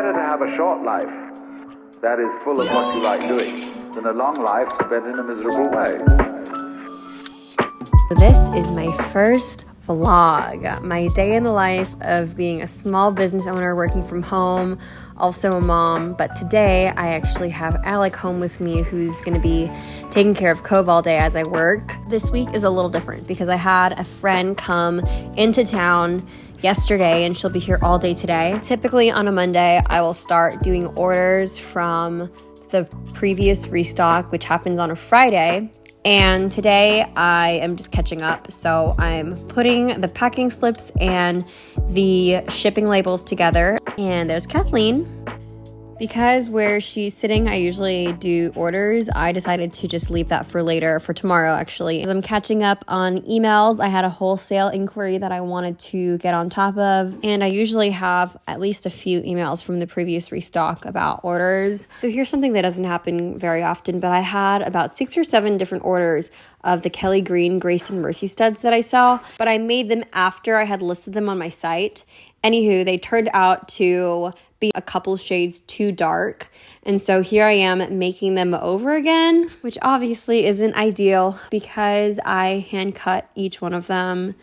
better to have a short life that is full of what you like doing than a long life spent in a miserable way. This is my first vlog, my day in the life of being a small business owner working from home, also a mom. But today I actually have Alec home with me, who's going to be taking care of Cove all day as I work. This week is a little different because I had a friend come into town yesterday and she'll be here all day today. Typically on a Monday, I will start doing orders from the previous restock, which happens on a Friday. And today I am just catching up. So I'm putting the packing slips and the shipping labels together. And there's Kathleen. Because where she's sitting, I usually do orders. I decided to just leave that for later, for tomorrow actually. As I'm catching up on emails, I had a wholesale inquiry that I wanted to get on top of. And I usually have at least a few emails from the previous restock about orders. So here's something that doesn't happen very often, but I had about 6 or 7 different orders of the Kelly Green Grace and Mercy studs that I sell. But I made them after I had listed them on my site. Anywho, they turned out to be a couple shades too dark. And so here I am making them over again, which obviously isn't ideal because I hand cut each one of them.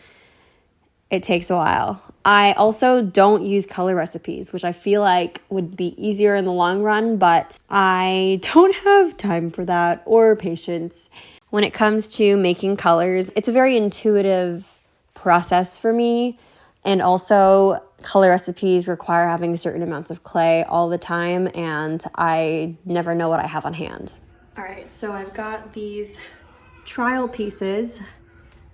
It takes a while. I also don't use color recipes, which I feel like would be easier in the long run, but I don't have time for that or patience. When it comes to making colors, it's a very intuitive process for me. And also, color recipes require having certain amounts of clay all the time, and I never know what I have on hand. All right, so I've got these trial pieces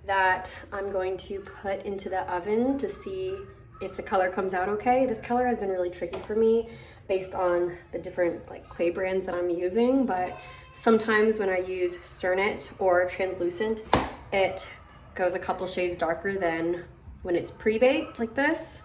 that I'm going to put into the oven to see if the color comes out okay. This color has been really tricky for me based on the different clay brands that I'm using, but sometimes when I use Cernit or translucent, it goes a couple shades darker than when it's pre-baked like this.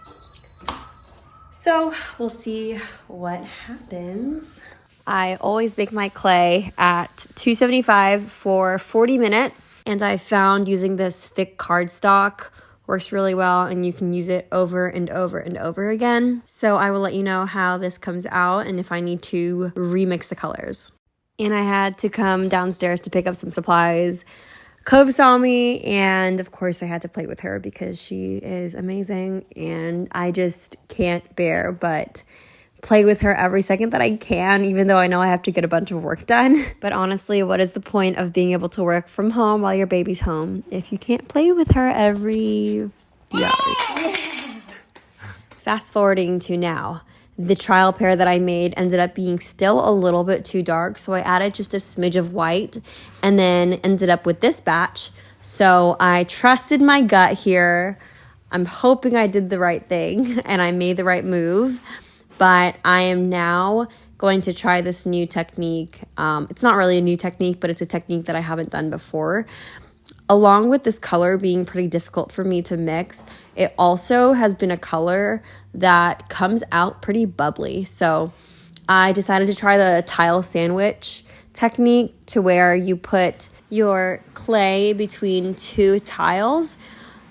So we'll see what happens. I always bake my clay at 275 for 40 minutes. And I found using this thick cardstock works really well, and you can use it over and over and over again. So I will let you know how this comes out and if I need to remix the colors. And I had to come downstairs to pick up some supplies. Cove saw me, and of course I had to play with her because she is amazing and I just can't bear but play with her every second that I can, even though I know I have to get a bunch of work done. But honestly, what is the point of being able to work from home while your baby's home if you can't play with her every few hours? Fast forwarding to now. The trial pair that I made ended up being still a little bit too dark, so I added just a smidge of white and then ended up with this batch. So I trusted my gut here. I'm hoping I did the right thing and I made the right move, but I am now going to try this new technique. It's not really a new technique, but it's a technique that I haven't done before. Along with this color being pretty difficult for me to mix, it also has been a color that comes out pretty bubbly. So I decided to try the tile sandwich technique, to where you put your clay between 2 tiles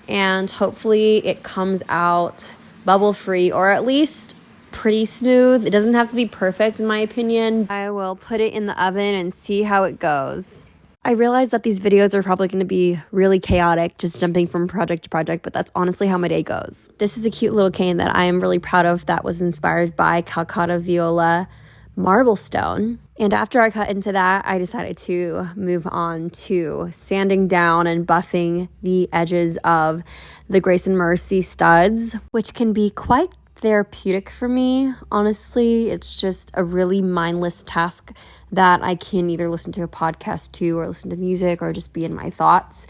and hopefully it comes out bubble free, or at least pretty smooth. It doesn't have to be perfect in my opinion. I will put it in the oven and see how it goes. I realize that these videos are probably going to be really chaotic, just jumping from project to project, but that's honestly how my day goes. This is a cute little cane that I am really proud of that was inspired by Calcutta Viola marble stone. And after I cut into that, I decided to move on to sanding down and buffing the edges of the Grace and Mercy studs, which can be quite therapeutic for me. Honestly, it's just a really mindless task that I can either listen to a podcast to or listen to music or just be in my thoughts.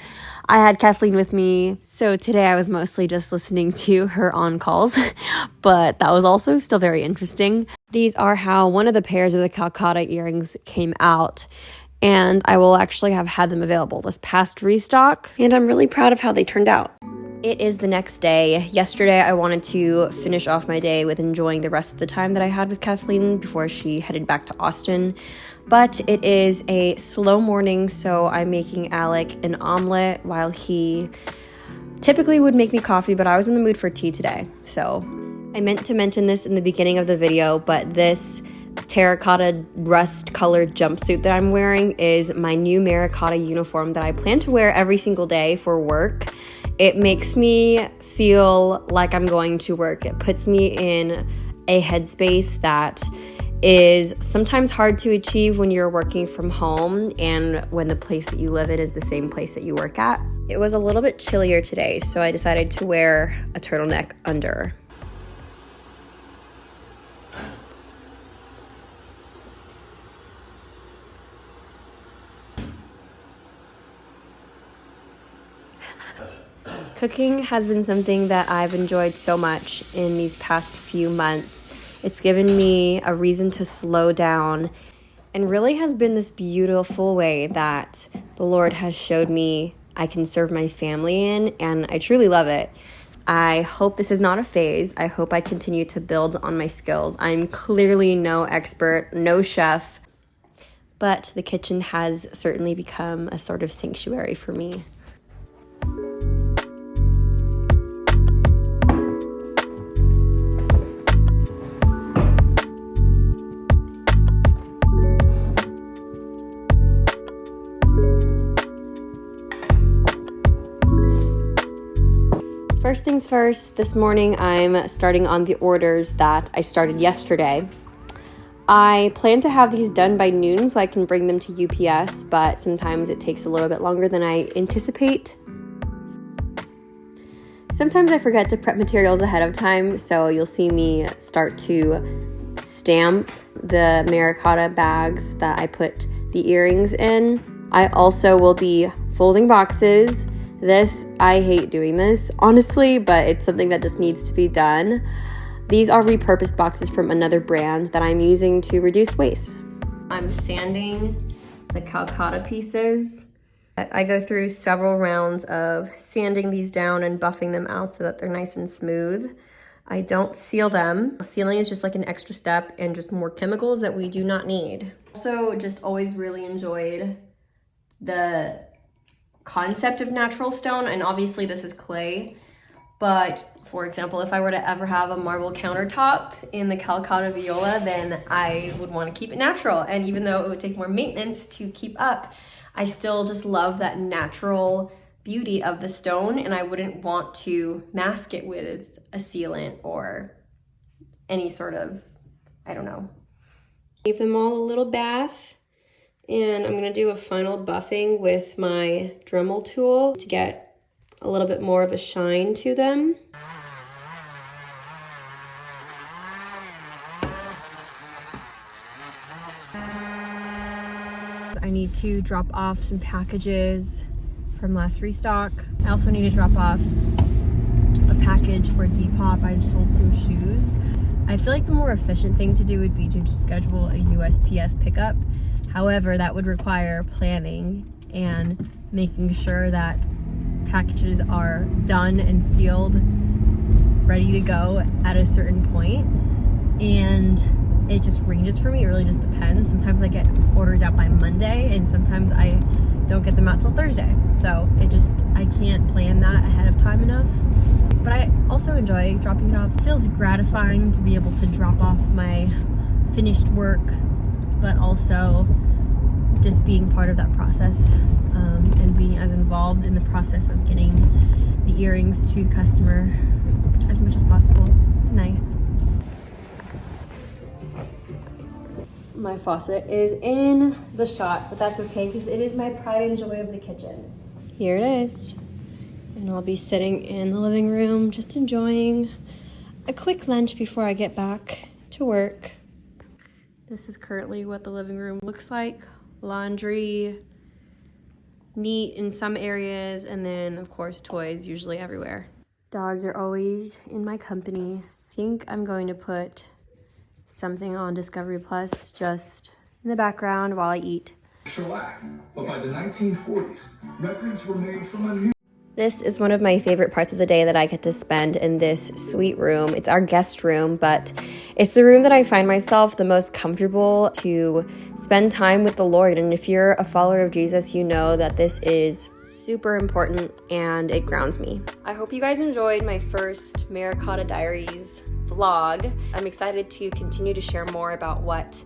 I had Kathleen with me, so today I was mostly just listening to her on calls, but that was also still very interesting. These are how one of the pairs of the Calcutta earrings came out, and I will actually have had them available this past restock, and I'm really proud of how they turned out. It is the next day. Yesterday, I wanted to finish off my day with enjoying the rest of the time that I had with Kathleen before she headed back to Austin. But it is a slow morning, so I'm making Alec an omelet while he typically would make me coffee, but I was in the mood for tea today. So I meant to mention this in the beginning of the video, but this terracotta rust colored jumpsuit that I'm wearing is my new marah-cotta uniform that I plan to wear every single day for work. It makes me feel like I'm going to work. It puts me in a headspace that is sometimes hard to achieve when you're working from home and when the place that you live in is the same place that you work at. It was a little bit chillier today, so I decided to wear a turtleneck under. Cooking has been something that I've enjoyed so much in these past few months. It's given me a reason to slow down and really has been this beautiful way that the Lord has showed me I can serve my family in, and I truly love it. I hope this is not a phase. I hope I continue to build on my skills. I'm clearly no expert, no chef, but the kitchen has certainly become a sort of sanctuary for me. First things first, this morning I'm starting on the orders that I started yesterday. I plan to have these done by noon so I can bring them to UPS, but sometimes it takes a little bit longer than I anticipate. Sometimes I forget to prep materials ahead of time, so you'll see me start to stamp the marah-cotta bags that I put the earrings in. I also will be folding boxes. I hate doing this, honestly, but it's something that just needs to be done. These are repurposed boxes from another brand that I'm using to reduce waste. I'm sanding the calcutta pieces. I go through several rounds of sanding these down and buffing them out so that they're nice and smooth. I don't seal them. Sealing is just like an extra step and just more chemicals that we do not need. Also, just always really enjoyed the concept of natural stone, and obviously this is clay, but for example, if I were to ever have a marble countertop in the calcutta viola, then I would want to keep it natural. And even though it would take more maintenance to keep up, I still just love that natural beauty of the stone, and I wouldn't want to mask it with a sealant or any sort of, I don't know. Give them all a little bath. And I'm gonna do a final buffing with my Dremel tool to get a little bit more of a shine to them. I need to drop off some packages from last restock. I also need to drop off a package for Depop. I just sold some shoes. I feel like the more efficient thing to do would be to just schedule a USPS pickup. However, that would require planning and making sure that packages are done and sealed, ready to go at a certain point. And it just ranges for me. It really just depends. Sometimes I get orders out by Monday, and sometimes I don't get them out till Thursday. So I can't plan that ahead of time enough. But I also enjoy dropping it off. It feels gratifying to be able to drop off my finished work, but also just being part of that process and being as involved in the process of getting the earrings to the customer as much as possible. It's nice. My faucet is in the shot, but that's okay because it is my pride and joy of the kitchen. Here it is. And I'll be sitting in the living room just enjoying a quick lunch before I get back to work. This is currently what the living room looks like. Laundry, neat in some areas, and then of course toys usually everywhere. Dogs are always in my company. I think I'm going to put something on Discovery Plus just in the background while I eat. Shellac, but by the 1940s, records were made from a new... This is one of my favorite parts of the day that I get to spend in this sweet room. It's our guest room, but it's the room that I find myself the most comfortable to spend time with the Lord. And if you're a follower of Jesus, you know that this is super important and it grounds me. I hope you guys enjoyed my first marah-cotta diaries vlog. I'm excited to continue to share more about what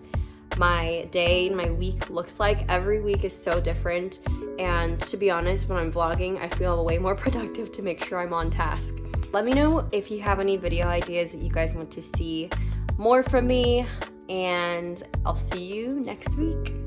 my day and my week looks like. Every week is so different, and to be honest, when I'm vlogging, I feel way more productive to make sure I'm on task. Let me know if you have any video ideas that you guys want to see more from me, and I'll see you next week.